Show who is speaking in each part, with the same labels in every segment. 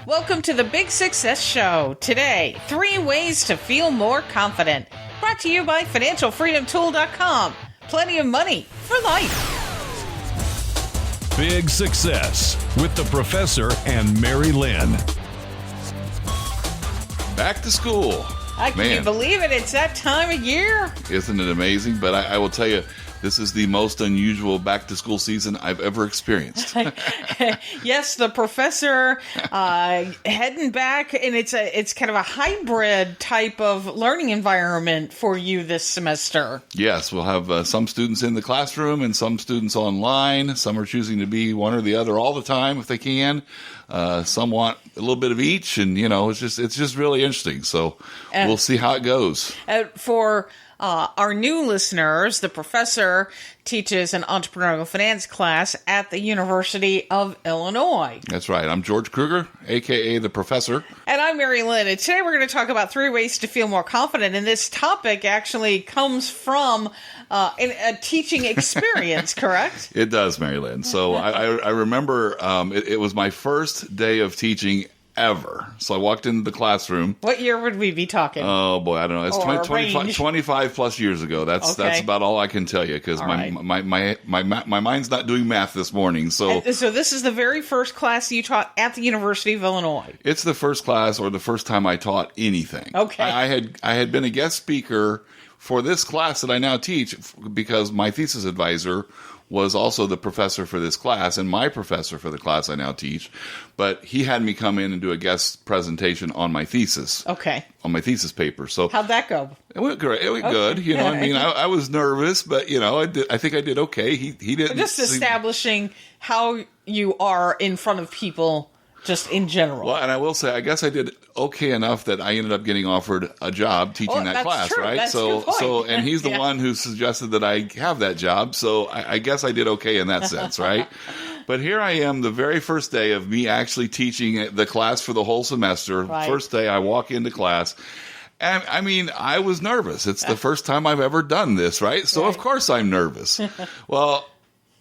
Speaker 1: Welcome to the Big Success Show. Today, 3 ways to feel more confident. Brought to you by FinancialFreedomTool.com. Plenty of money for life.
Speaker 2: Big Success with the Professor and Mary-Lynn.
Speaker 3: Back to school.
Speaker 1: Can you believe it? It's that time of year.
Speaker 3: Isn't it amazing? But I will tell you, this is the most unusual back-to-school season I've ever experienced.
Speaker 1: Yes, the professor heading back, and it's kind of a hybrid type of learning environment for you this semester.
Speaker 3: Yes, we'll have some students in the classroom and some students online. Some are choosing to be one or the other all the time if they can. Some want a little bit of each, and it's just really interesting. So we'll see how it goes.
Speaker 1: For our new listeners, the professor teaches an entrepreneurial finance class at the University of Illinois.
Speaker 3: That's right. I'm George Kruger, a.k.a. the Professor.
Speaker 1: And I'm Mary-Lynn. And today we're going to talk about 3 ways to feel more confident. And this topic actually comes from a teaching experience, correct?
Speaker 3: It does, Mary-Lynn. So I remember it was my first day of teaching ever. So I walked into the classroom.
Speaker 1: What year would we be talking?
Speaker 3: Oh, boy, I don't know. It's 25 plus years ago. That's about all I can tell you because my mind's not doing math this morning. So
Speaker 1: this is the very first class you taught at the University of Illinois.
Speaker 3: It's the first class or the first time I taught anything.
Speaker 1: Okay.
Speaker 3: I had been a guest speaker for this class that I now teach because my thesis advisor was also the professor for this class and my professor for the class I now teach. But he had me come in and do a guest presentation on my thesis.
Speaker 1: Okay.
Speaker 3: On my thesis paper. So
Speaker 1: how'd that go?
Speaker 3: It went great. It went good. I was nervous, but I think I did okay. He didn't.
Speaker 1: Just establishing how you are in front of people. Just in general.
Speaker 3: Well, and I will say, I guess I did okay enough that I ended up getting offered a job teaching that class,
Speaker 1: true.
Speaker 3: right?
Speaker 1: That's
Speaker 3: and he's the one who suggested that I have that job. So I guess I did okay in that sense, right? But here I am, the very first day of me actually teaching the class for the whole semester. Right. First day, I walk into class. And I was nervous. It's the first time I've ever done this, right? So of course I'm nervous. Well,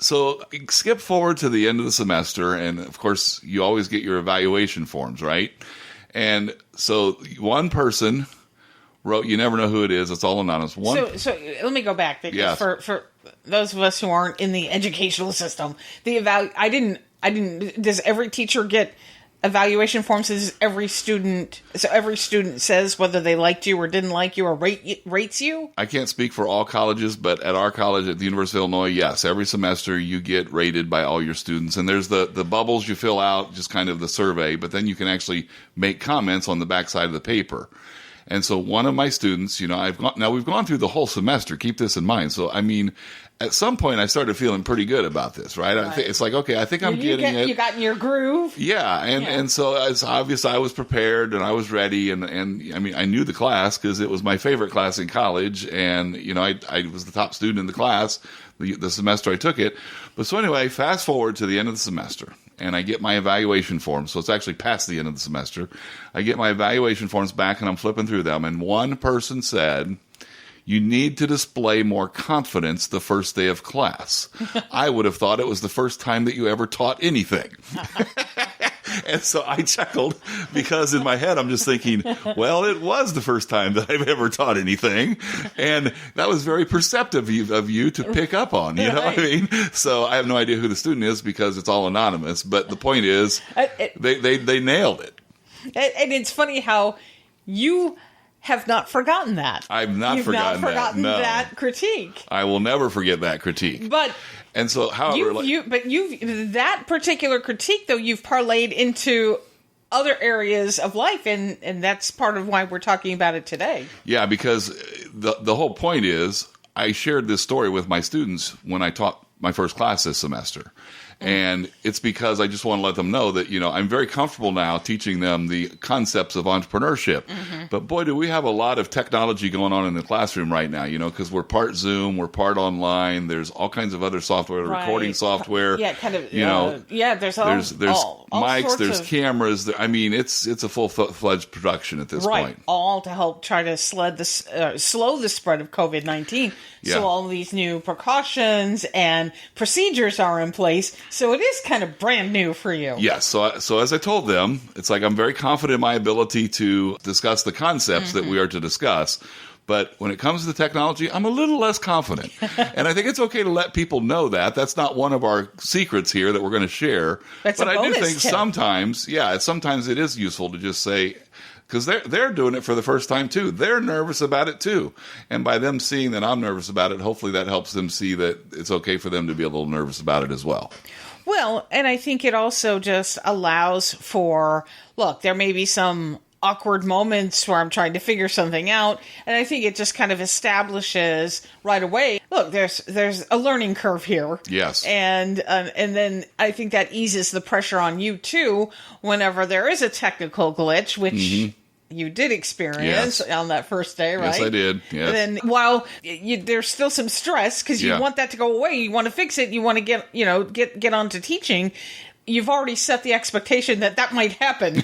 Speaker 3: so skip forward to the end of the semester, and of course, you always get your evaluation forms, right? And so one person wrote, you never know who it is, it's all anonymous.
Speaker 1: So let me go back. Yes. For those of us who aren't in the educational system, does every teacher get evaluation forms? Every student says whether they liked you or didn't like you or rates you?
Speaker 3: I can't speak for all colleges, but at our college at the University of Illinois, yes, every semester you get rated by all your students. And there's the bubbles you fill out, just kind of the survey, but then you can actually make comments on the backside of the paper. And so one of my students, we've gone through the whole semester, keep this in mind. So, at some point I started feeling pretty good about this, right? It's like, okay, I think I'm getting it.
Speaker 1: You got in your groove.
Speaker 3: Yeah. And so it's obvious I was prepared and I was ready. And I knew the class because it was my favorite class in college. And, I was the top student in the class the semester I took it. But so anyway, fast forward to the end of the semester. And I get my evaluation forms. So it's actually past the end of the semester. I get my evaluation forms back and I'm flipping through them. And one person said, you need to display more confidence the first day of class. I would have thought it was the first time that you ever taught anything. And so I chuckled because in my head I'm just thinking, well, it was the first time that I've ever taught anything. And that was very perceptive of you to pick up on, you know what I mean? So I have no idea who the student is because it's all anonymous. But the point is, they nailed it.
Speaker 1: And it's funny how you have not forgotten that.
Speaker 3: I've not forgotten that.
Speaker 1: You've not forgotten that critique.
Speaker 3: I will never forget that critique. And so, however,
Speaker 1: that particular critique, though, you've parlayed into other areas of life, and that's part of why we're talking about it today.
Speaker 3: Yeah, because the whole point is, I shared this story with my students when I taught my first class this semester. And it's because I just want to let them know that, I'm very comfortable now teaching them the concepts of entrepreneurship But boy, do we have a lot of technology going on in the classroom right now, because we're part Zoom, we're part online. There's all kinds of other software, recording software.
Speaker 1: Yeah, kind of. There's
Speaker 3: all mics,
Speaker 1: sorts
Speaker 3: there's cameras. I mean, it's a full-fledged production at this point.
Speaker 1: All to help try to slow the spread of COVID-19.
Speaker 3: Yeah.
Speaker 1: So all these new precautions and procedures are in place. So it is kind of brand new for you.
Speaker 3: Yes. So as I told them, it's like I'm very confident in my ability to discuss the concepts that we are to discuss. But when it comes to the technology, I'm a little less confident. And I think it's okay to let people know that. That's not one of our secrets here that we're going to share.
Speaker 1: But
Speaker 3: I do think sometimes it is useful to just say, because they're doing it for the first time too. They're nervous about it too. And by them seeing that I'm nervous about it, hopefully that helps them see that it's okay for them to be a little nervous about it as well.
Speaker 1: Well, and I think it also just allows for, look, there may be some awkward moments where I'm trying to figure something out, and I think it just kind of establishes right away, look, there's a learning curve here.
Speaker 3: Yes.
Speaker 1: And then I think that eases the pressure on you too whenever there is a technical glitch, which you did experience on that first day, right?
Speaker 3: Yes, I did. Yes.
Speaker 1: And then while there's still some stress because you want that to go away, you want to fix it, you want to get on to teaching. You've already set the expectation that might happen.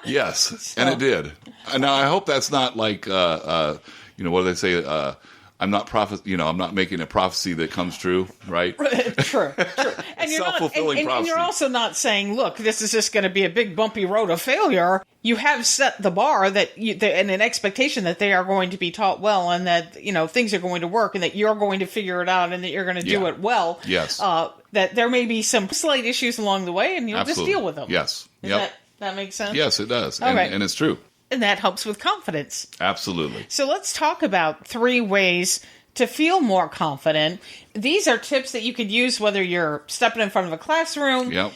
Speaker 3: Yes, and it did. Now I hope that's not like what do they say? I'm not making a prophecy that comes true, right?
Speaker 1: True. And you're
Speaker 3: self-fulfilling prophecy.
Speaker 1: And you're also not saying, look, this is just going to be a big bumpy road of failure. You have set the bar and an expectation that they are going to be taught well, and that things are going to work, and that you're going to figure it out, and that you're going to do it well.
Speaker 3: Yes.
Speaker 1: That there may be some slight issues along the way, and you'll just deal with them.
Speaker 3: Yes.
Speaker 1: That makes sense?
Speaker 3: Yes, it does.
Speaker 1: Okay.
Speaker 3: And it's true.
Speaker 1: And that helps with confidence.
Speaker 3: Absolutely.
Speaker 1: So let's talk about 3 ways to feel more confident. These are tips that you could use whether you're stepping in front of a classroom,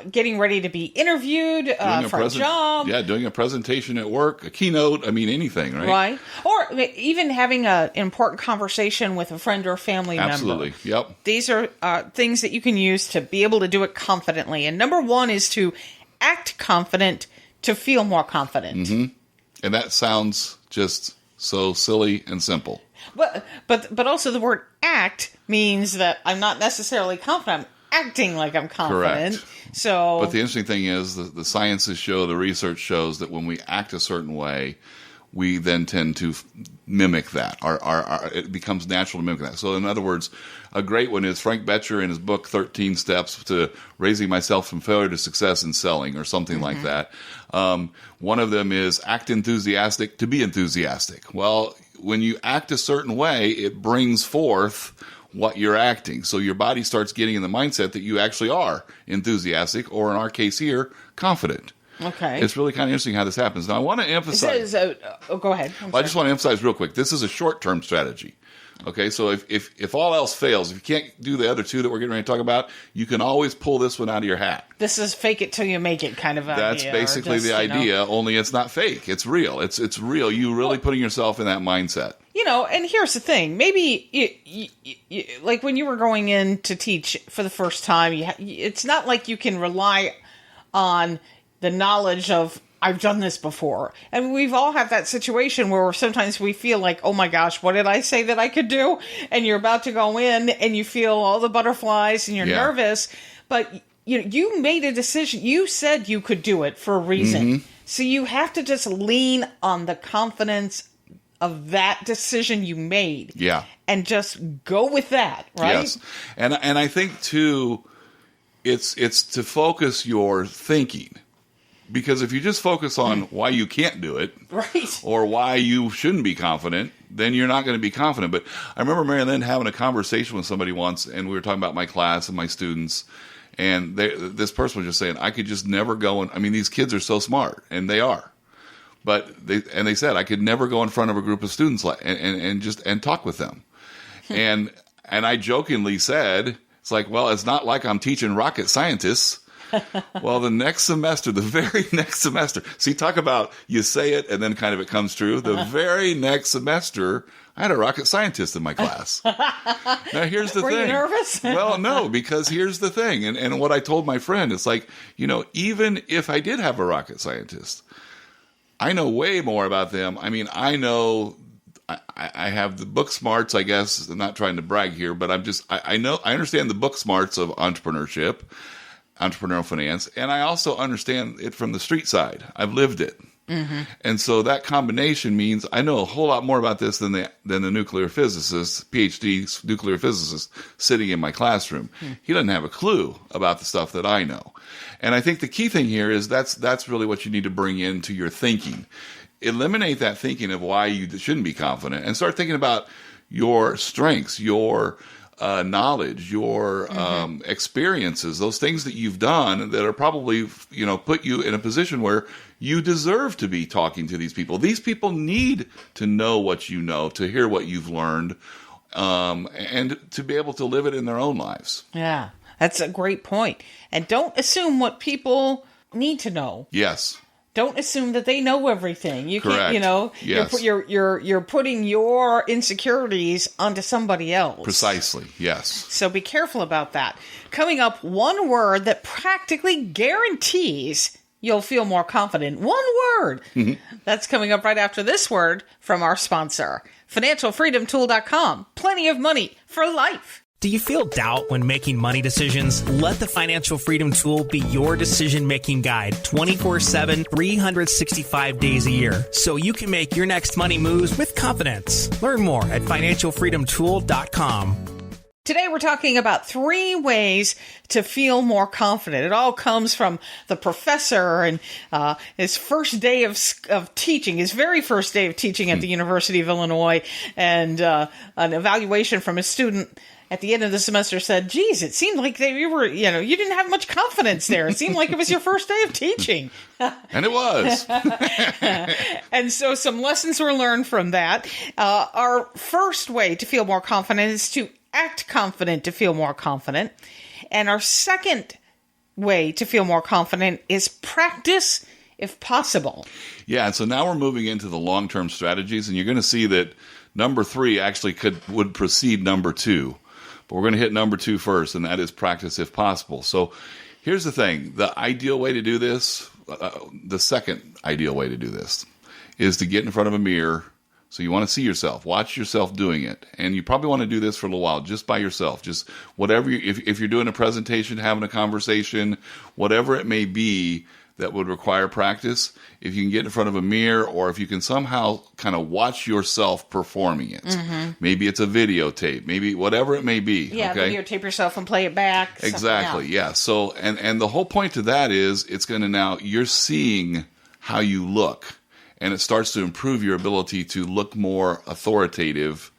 Speaker 1: getting ready to be interviewed for a job.
Speaker 3: Yeah, doing a presentation at work, a keynote, anything, right?
Speaker 1: Right. Or even having an important conversation with a friend or family member.
Speaker 3: Absolutely, yep.
Speaker 1: These are things that you can use to be able to do it confidently. And number 1 is to act confident to feel more confident.
Speaker 3: Mm-hmm. And that sounds just so silly and simple.
Speaker 1: But also the word act means that I'm not necessarily confident. I'm acting like I'm confident.
Speaker 3: Correct.
Speaker 1: But
Speaker 3: the interesting thing is the sciences show, the research shows that when we act a certain way, we then tend to mimic that. It becomes natural to mimic that. So in other words, a great one is Frank Betcher in his book, 13 Steps to Raising Myself from Failure to Success in Selling, or something like that. One of them is act enthusiastic to be enthusiastic. Well, when you act a certain way, it brings forth what you're acting. So your body starts getting in the mindset that you actually are enthusiastic, or in our case here, confident.
Speaker 1: Okay.
Speaker 3: It's really kind of interesting how this happens. Now, I want to emphasize...
Speaker 1: go ahead.
Speaker 3: I just want to emphasize real quick, this is a short-term strategy. Okay, so if all else fails, if you can't do the other 2 that we're getting ready to talk about, you can always pull this one out of your hat.
Speaker 1: This is fake it till you make it kind of idea.
Speaker 3: That's basically the idea, only it's not fake. It's real. It's real. You really putting yourself in that mindset.
Speaker 1: And here's the thing. Maybe, like when you were going in to teach for the first time, it's not like you can rely on the knowledge of, I've done this before. And we've all had that situation where sometimes we feel like, oh my gosh, what did I say that I could do? And you're about to go in and you feel all the butterflies and you're nervous. But you made a decision. You said you could do it for a reason. Mm-hmm. So you have to just lean on the confidence of that decision you made. Yeah. And just go with that, right?
Speaker 3: Yes. And I think too, it's to focus your thinking. Because if you just focus on why you can't do it, right, or why you shouldn't be confident, then you're not going to be confident. But I remember Mary-Lynn having a conversation with somebody once, and we were talking about my class and my students, and this person was just saying, I could just never go these kids are so smart, and they are. But they said, I could never go in front of a group of students and talk with them. and I jokingly said, it's like, well, it's not like I'm teaching rocket scientists. Well, the very next semester, see, talk about you say it and then kind of it comes true. The very next semester, I had a rocket scientist in my class. Now, here's the thing.
Speaker 1: Were you nervous?
Speaker 3: Well, no, because here's the thing. And what I told my friend, it's like, even if I did have a rocket scientist, I know way more about them. I mean, I know I have the book smarts, I guess. I'm not trying to brag here, but I understand the book smarts of entrepreneurship, entrepreneurial finance, and I also understand it from the street side. I've lived it. Mm-hmm. And so that combination means I know a whole lot more about this than the nuclear physicist, PhD nuclear physicist sitting in my classroom. He doesn't have a clue about the stuff that I know. And I think the key thing here is that's really what you need to bring into your thinking. Eliminate that thinking of why you shouldn't be confident and start thinking about your strengths, your knowledge, your experiences, those things that you've done that are probably, put you in a position where you deserve to be talking to these people. These people need to know what you know, to hear what you've learned, and to be able to live it in their own lives.
Speaker 1: Yeah, that's a great point. And don't assume what people need to know.
Speaker 3: Yes.
Speaker 1: Don't assume that they know everything. You
Speaker 3: Correct.
Speaker 1: can't,
Speaker 3: Yes.
Speaker 1: you're putting your insecurities onto somebody else.
Speaker 3: Precisely. Yes.
Speaker 1: So be careful about that. Coming up, one word that practically guarantees you'll feel more confident. One word. That's coming up right after this word from our sponsor, financialfreedomtool.com. Plenty of money for life.
Speaker 4: Do you feel doubt when making money decisions? Let the Financial Freedom Tool be your decision-making guide 24/7, 365 days a year, so you can make your next money moves with confidence. Learn more at financialfreedomtool.com.
Speaker 1: Today we're talking about 3 ways to feel more confident. It all comes from the professor and his first day of teaching, his very first day of teaching at the University of Illinois, and an evaluation from a student at the end of the semester said, geez, it seemed like you didn't have much confidence there. It seemed like it was your first day of teaching.
Speaker 3: And it was.
Speaker 1: And so some lessons were learned from that. Our first way to feel more confident is to act confident to feel more confident. And our second way to feel more confident is practice if possible.
Speaker 3: Yeah, and so now we're moving into the long-term strategies, and you're going to see that number 3 actually would precede number 2. But we're going to hit number 2 first, and that is practice if possible. So here's the thing. The ideal way to do this, the second ideal way to do this, is to get in front of a mirror. So you want to see yourself, watch yourself doing it. And you probably want to do this for a little while, just by yourself. Just whatever, if you're doing a presentation, having a conversation, whatever it may be that would require practice, if you can get in front of a mirror, or if you can somehow kind of watch yourself performing it. Mm-hmm. Maybe it's a videotape, maybe whatever it may be.
Speaker 1: Yeah,
Speaker 3: okay?
Speaker 1: Videotape yourself and play it back.
Speaker 3: Exactly, yeah. So, and the whole point to that is it's going to now, you're seeing how you look, and it starts to improve your ability to look more authoritative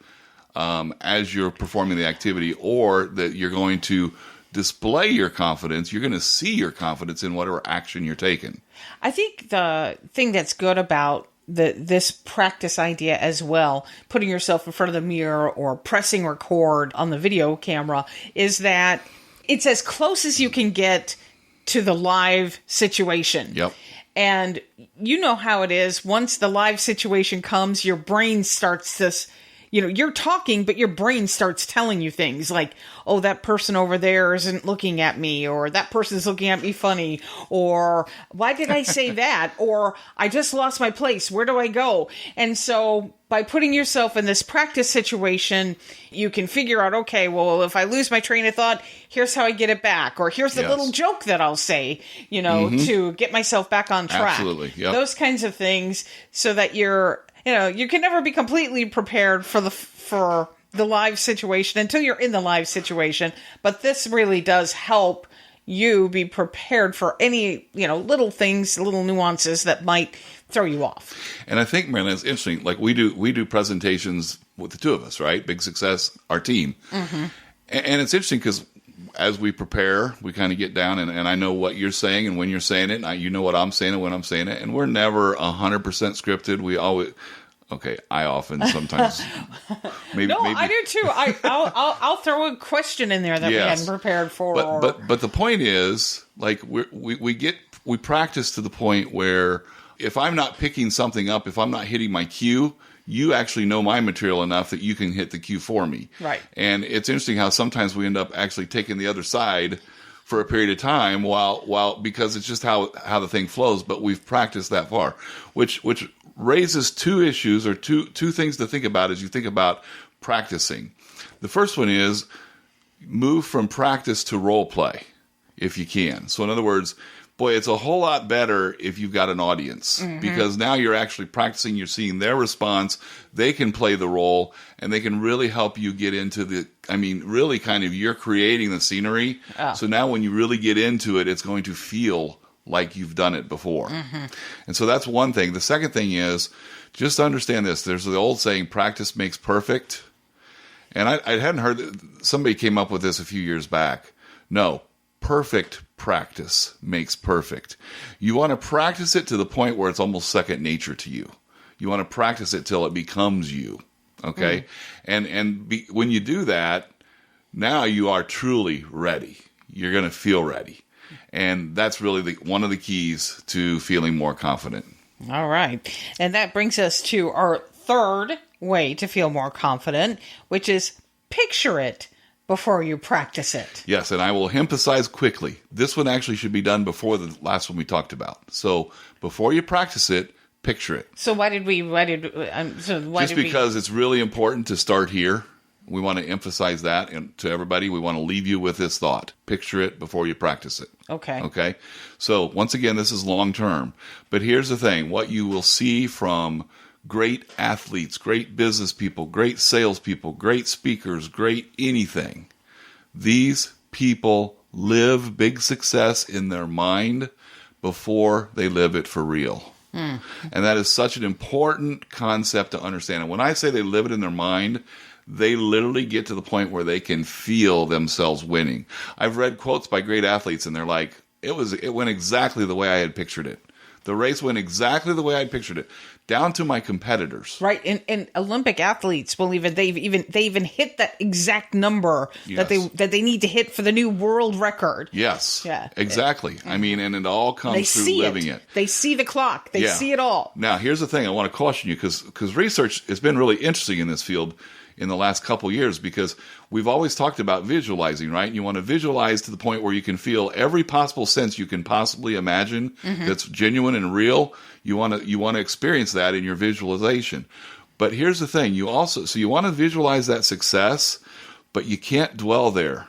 Speaker 3: as you're performing the activity, or that you're going to display your confidence. You're going to see your confidence in whatever action you're taking.
Speaker 1: I think the thing that's good about this practice idea as well, putting yourself in front of the mirror or pressing record on the video camera, is that it's as close as you can get to the live situation.
Speaker 3: Yep.
Speaker 1: And you know how it is. Once the live situation comes, your brain starts this, you're talking, but your brain starts telling you things like, oh, that person over there isn't looking at me, or that person's looking at me funny, or why did I say that? Or I just lost my place. Where do I go? And so by putting yourself in this practice situation, you can figure out, okay, well, if I lose my train of thought, here's how I get it back. Or here's the little joke that I'll say, to get myself back on track.
Speaker 3: Absolutely. Yep.
Speaker 1: Those kinds of things, so that you can never be completely prepared for the live situation until you're in the live situation. But this really does help you be prepared for any, little things, little nuances that might throw you off.
Speaker 3: And I think, Mary-Lynn, it's interesting. Like we do presentations with the 2 of us, right? BIGG Success, our team. Mm-hmm. And it's interesting because as we prepare, we kind of get down, and I know what you're saying and when you're saying it, and you know what I'm saying and when I'm saying it, and we're never 100% scripted. We always, I often sometimes maybe.
Speaker 1: I do too. I'll throw a question in there that we hadn't prepared for.
Speaker 3: But the point is, like we practice to the point where if I'm not picking something up, if I'm not hitting my cue, you actually know my material enough that you can hit the cue for me.
Speaker 1: Right.
Speaker 3: And it's interesting how sometimes we end up actually taking the other side for a period of time while because it's just how the thing flows. But we've practiced that far, which raises two issues or two things to think about as you think about practicing. The first one is move from practice to role play if you can. So in other words, boy, it's a whole lot better if you've got an audience because now you're actually practicing, you're seeing their response, they can play the role, and they can really help you get into really kind of you're creating the scenery. Oh. So now when you really get into it, it's going to feel like you've done it before. And so that's one thing. The second thing is just understand this. There's the old saying, practice makes perfect. And I hadn't heard that. Somebody came up with this a few years back. No, perfect practice makes perfect. You want to practice it to the point where it's almost second nature to you. You want to practice it till it becomes you. Okay? When you do that, now you are truly ready. You're going to feel ready. And that's really one of the keys to feeling more confident.
Speaker 1: All right. And that brings us to our third way to feel more confident, which is picture it before you practice it.
Speaker 3: Yes, and I will emphasize quickly, this one actually should be done before the last one we talked about. So before you practice it, picture it.
Speaker 1: So
Speaker 3: because it's really important to start here. We want to emphasize that and to everybody. We want to leave you with this thought. Picture it before you practice it. Okay. So once again, this is long term. But here's the thing. What you will see from great athletes, great business people, great salespeople, great speakers, great anything. These people live big success in their mind before they live it for real. And that is such an important concept to understand. And when I say they live it in their mind, they literally get to the point where they can feel themselves winning. I've read quotes by great athletes, and they're like, it went exactly the way I had pictured it. The race went exactly the way I pictured it, down to my competitors.
Speaker 1: Right, and Olympic athletes will they even hit that exact number that they need to hit for the new world record.
Speaker 3: Yes, yeah, exactly. I mean, and it all comes through living it.
Speaker 1: They see the clock. They see it all.
Speaker 3: Now, here's the thing. I want to caution you because research has been really interesting in this field in the last couple years, because we've always talked about visualizing, right? You want to visualize to the point where you can feel every possible sense you can possibly imagine that's genuine and real. You want to experience that in your visualization. But here's the thing. You want to visualize that success, but you can't dwell there,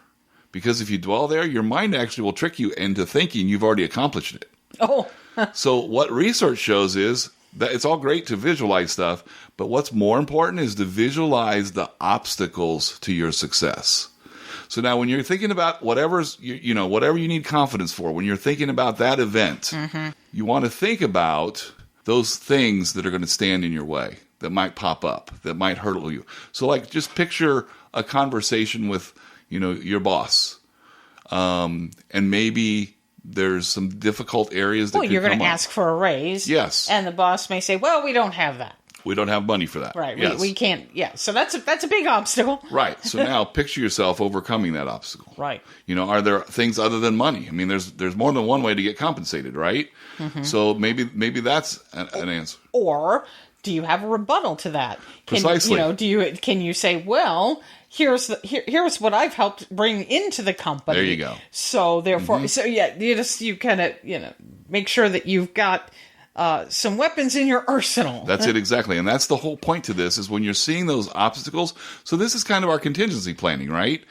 Speaker 3: because if you dwell there, your mind actually will trick you into thinking you've already accomplished it. Oh. So what research shows is that it's all great to visualize stuff, but what's more important is to visualize the obstacles to your success. So now when you're thinking about whatever you need confidence for, when you're thinking about that event, you want to think about those things that are going to stand in your way, that might pop up, that might hurdle you. So like just picture a conversation with, your boss. And maybe there's some difficult areas that
Speaker 1: you're going to ask for a raise.
Speaker 3: Yes.
Speaker 1: And the boss may say, well, we don't have that.
Speaker 3: We don't have money for that.
Speaker 1: Right. Yes. We can't. Yeah. So that's a big obstacle.
Speaker 3: Right. So now picture yourself overcoming that obstacle.
Speaker 1: Right.
Speaker 3: Are there things other than money? I mean, there's more than one way to get compensated, right? So maybe that's an answer.
Speaker 1: Or do you have a rebuttal to that?
Speaker 3: Precisely.
Speaker 1: Can you say, well, here's what I've helped bring into the company.
Speaker 3: There you go.
Speaker 1: So therefore, you kind of make sure that you've got some weapons in your arsenal.
Speaker 3: That's it, exactly. And that's the whole point to this, is when you're seeing those obstacles. So this is kind of our contingency planning, right?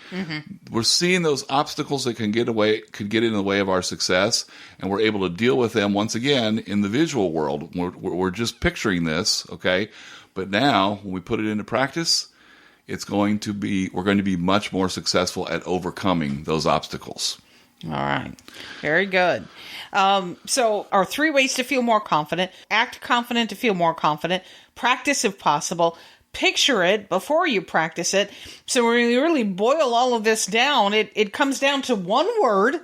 Speaker 3: We're seeing those obstacles that could get in the way of our success, and we're able to deal with them once again in the visual world. We're just picturing this, okay? But now when we put it into practice, we're going to be much more successful at overcoming those obstacles.
Speaker 1: All right. Very good. So our 3 ways to feel more confident: act confident to feel more confident, practice if possible, picture it before you practice it. So when you really boil all of this down, it comes down to one word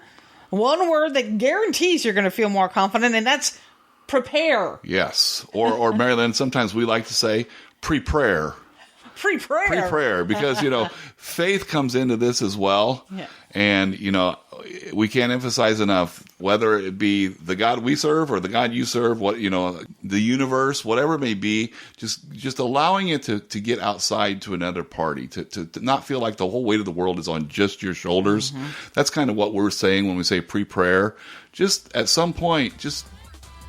Speaker 1: that guarantees you're going to feel more confident, and that's prepare.
Speaker 3: Yes. Or Mary-Lynn, sometimes we like to say prepare.
Speaker 1: Pre-prayer.
Speaker 3: Pre-prayer, because, faith comes into this as well.
Speaker 1: Yeah.
Speaker 3: And, we can't emphasize enough, whether it be the God we serve or the God you serve, the universe, whatever it may be, just allowing it to get outside to another party, to not feel like the whole weight of the world is on just your shoulders. Mm-hmm. That's kind of what we're saying when we say pre-prayer. Just at some point, just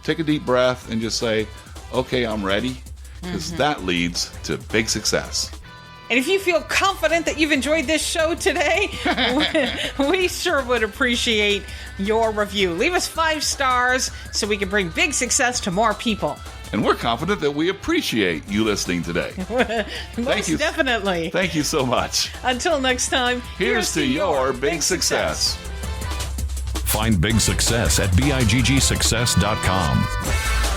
Speaker 3: take a deep breath and just say, okay, I'm ready, because that leads to big success.
Speaker 1: And if you feel confident that you've enjoyed this show today, we sure would appreciate your review. Leave us 5 stars so we can bring big success to more people.
Speaker 3: And we're confident that we appreciate you listening today.
Speaker 1: Most definitely.
Speaker 3: Thank you so much.
Speaker 1: Until next time,
Speaker 3: here's to your big success.
Speaker 2: Find Big Success at BIGGSuccess.com.